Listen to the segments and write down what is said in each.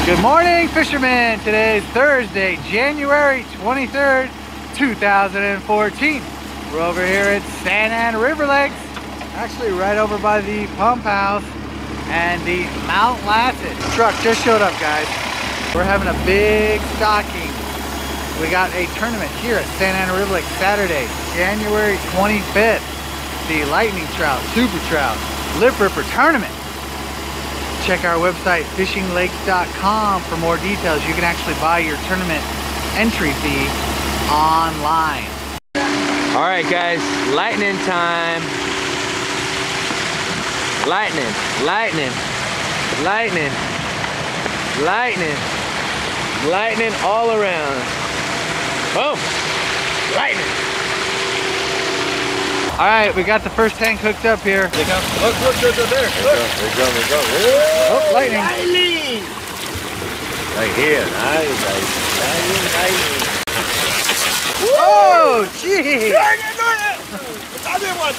Good morning, fishermen. Today is Thursday, January 23rd, 2014. We're over here at Santa Ana River Lakes, actually right over by the pump house and the Mount Lassett. Truck just showed up, guys. We're having a big stocking. We got a tournament here at Santa Ana River Lake Saturday, January 25th. The Lightning Trout, Super Trout, Lip Ripper Tournament. Check our website, fishinglakes.com, for more details. You can actually buy your tournament entry fee online. All right, guys, lightning time. Lightning, lightning, lightning, lightning, lightning all around. Boom, lightning. All right, we got the first tank hooked up here. They come. Look, there. Look. There they go. Oh, lightning. Lightning. Right here. Nice. Oh, gee. Another one.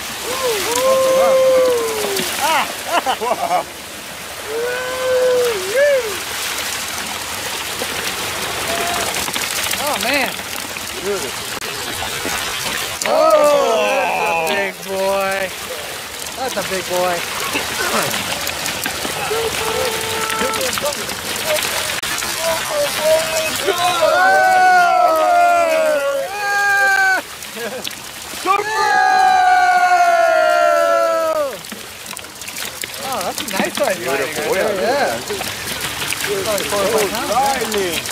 Oh, man. Oh, that's a big boy. That's a big boy. Oh, that's a nice size lightning right there, yeah. Probably 4 or 5 pounds.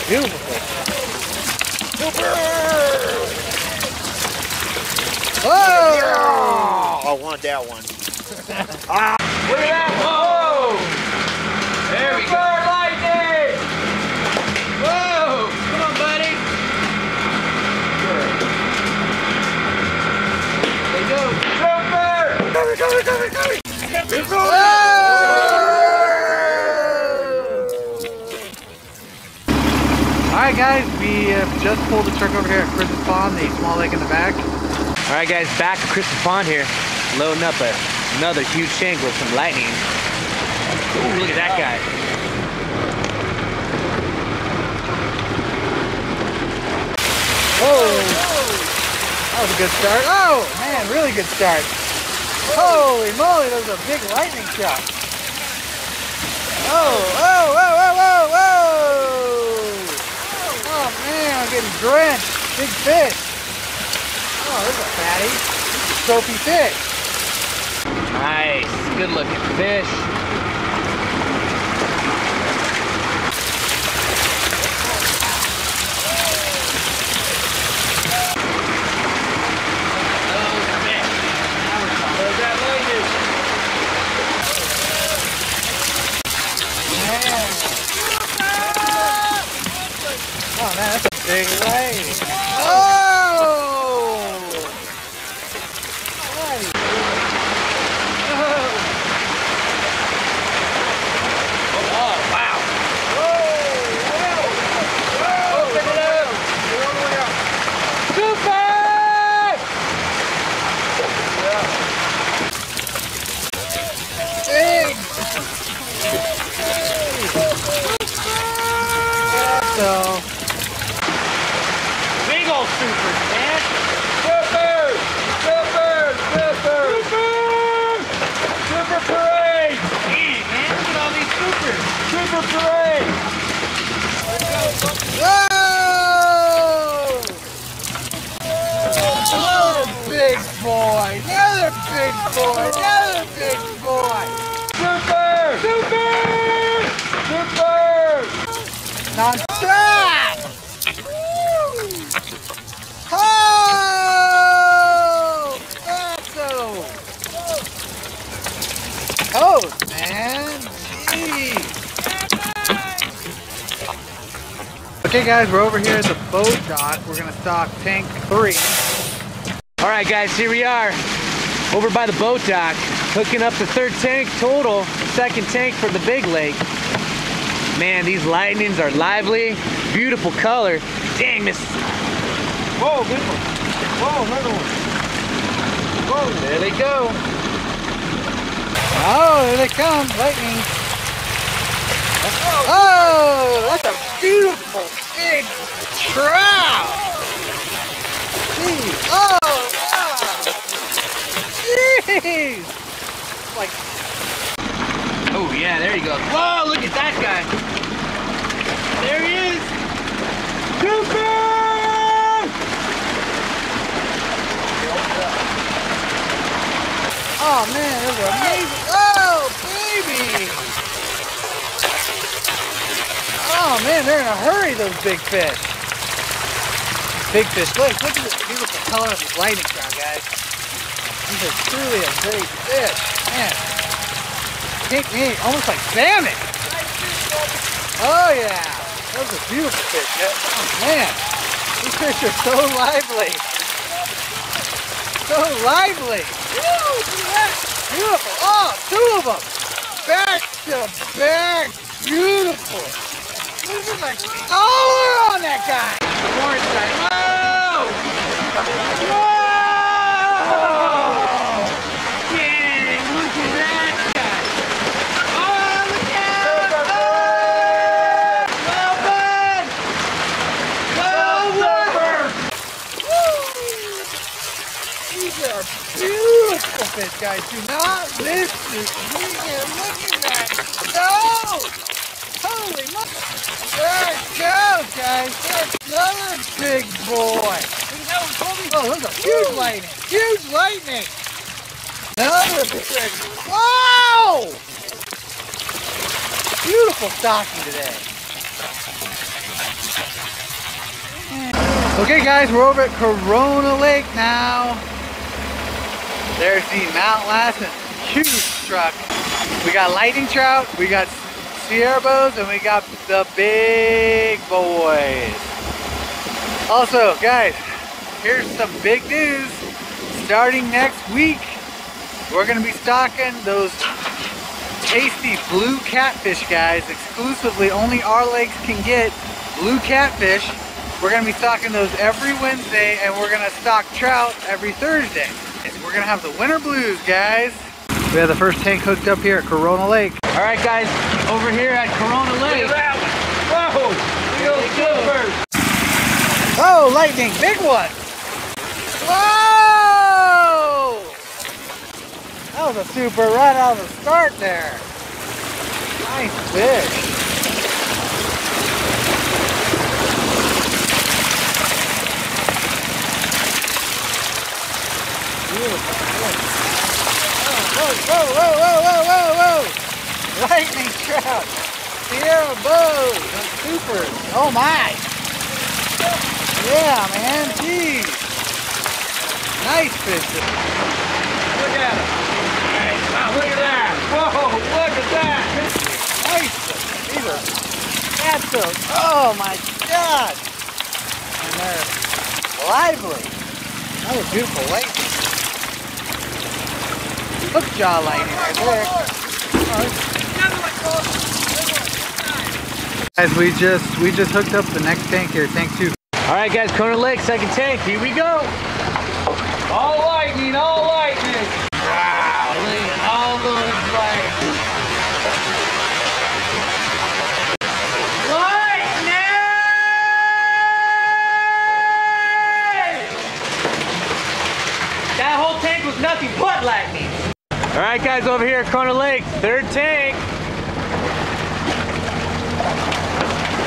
Beautiful fish. Super! Oh! I want that one. Look at that! Whoa! There we go! Lightning! Whoa! Come on, buddy! There you go! Jumper! Coming! Alright guys, we have just pulled the truck over here at Chris's Pond, the small lake in the back. Alright guys, back at Chris's Pond here, loading up another huge tank with some lightning. Ooh, look at that guy. Whoa! That was a good start. Oh, man, really good start. Holy moly, that was a big lightning shot. Whoa! Oh man, I'm getting drenched. Big fish. Oh, there's a fatty. This is a trophy fish. Nice, good looking fish. Oh man, that's a big wave. Oh! Nice. Oh, wow. Open it up. Super! Big! So... Big old super, man. Super parade. Gee, man, look at all these supers. Super parade. Whoa! Another big boy. Another big boy. Another big boy. Super. Non-stop! Oh! Fatso! Oh, man. Jeez. Okay, guys, we're over here at the boat dock. We're going to stock tank 3. All right, guys, here we are over by the boat dock, hooking up the third tank total, second tank for the big lake. Man, these lightnings are lively, beautiful color. Dang, miss. Whoa, good one. Whoa, another one. Whoa, there they go. Oh, there they come, lightning. Oh, that's a beautiful big trout. Jeez. Oh, wow. Jeez. Like, Oh yeah, there he goes. Whoa, look at that guy. There he is. Super! oh man, those are amazing. Oh, baby. Oh man, they're in a hurry, those big fish. Big fish. Look at this beautiful color of these lightning trout, guys. These are truly a great fish. Man. Almost like salmon. Oh yeah. Those are beautiful fish. Oh man. These fish are so lively. So lively. Woo, look at that. Beautiful. Oh, two of them. Back to back. Beautiful. Look at the color on that guy. More side. Whoa! Whoa! Dang, look at that guy. Oh, look out! Oh! Well done! Well done! Woo! These are beautiful fish, guys. Do not miss this. Look at that. No! Holy moly. There it goes, guys. There's another big boy. Oh, look at huge lightning. Huge lightning. Another big. Whoa! Beautiful stocking today. Okay, guys, we're over at Corona Lake now. There's the Mount Lassen huge truck. We got lightning trout, we got Sierra bows, and we got the big boys. Also, guys, here's some big news. Starting next week, we're gonna be stocking those tasty blue catfish, guys. Exclusively, only our lakes can get blue catfish. We're gonna be stocking those every Wednesday, and we're gonna stock trout every Thursday. We're gonna have the winter blues, guys. We have the first tank hooked up here at Corona Lake. All right, guys, over here at Corona Lake. Look at that one. Whoa! We go first. Oh, lightning, big one. Whoa! That was a super right out of the start there. Nice fish. Beautiful. Whoa, whoa, whoa, whoa, whoa, whoa, whoa! Lightning trout, Sierra bows, and supers. Oh my! Yeah, man, geez. Nice fish. Look at him. Hey, wow, look at that. Whoa, look at that. Nice fish. These are absolute. Oh my God! And they're lively. That was beautiful lightning. Hook jaw lightning right there. Guys, we just hooked up the next tank here, tank 2. All right, guys, Corona Lake, second tank. Here we go. All lightning, all lightning. Wow, look at all those lights. That whole tank was nothing but lightning. All right, guys, over here at Corona Lake, third tank.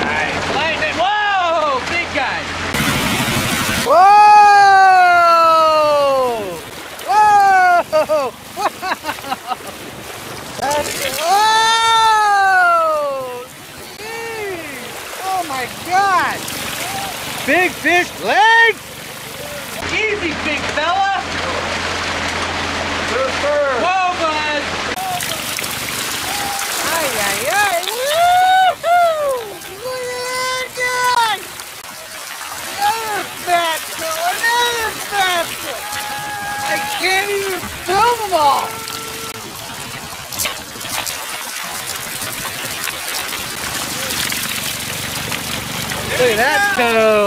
Nice, lightning. Whoa, big guy. Whoa! Whoa! That's, whoa! Jeez! Oh my God! Big fish legs! Easy, big fella. Super. Whoa, bud. Ay, ay, ay! Woo-hoo! Look at that guy! Another fatso! Another fatso! I can't even film them all! Look at that toad!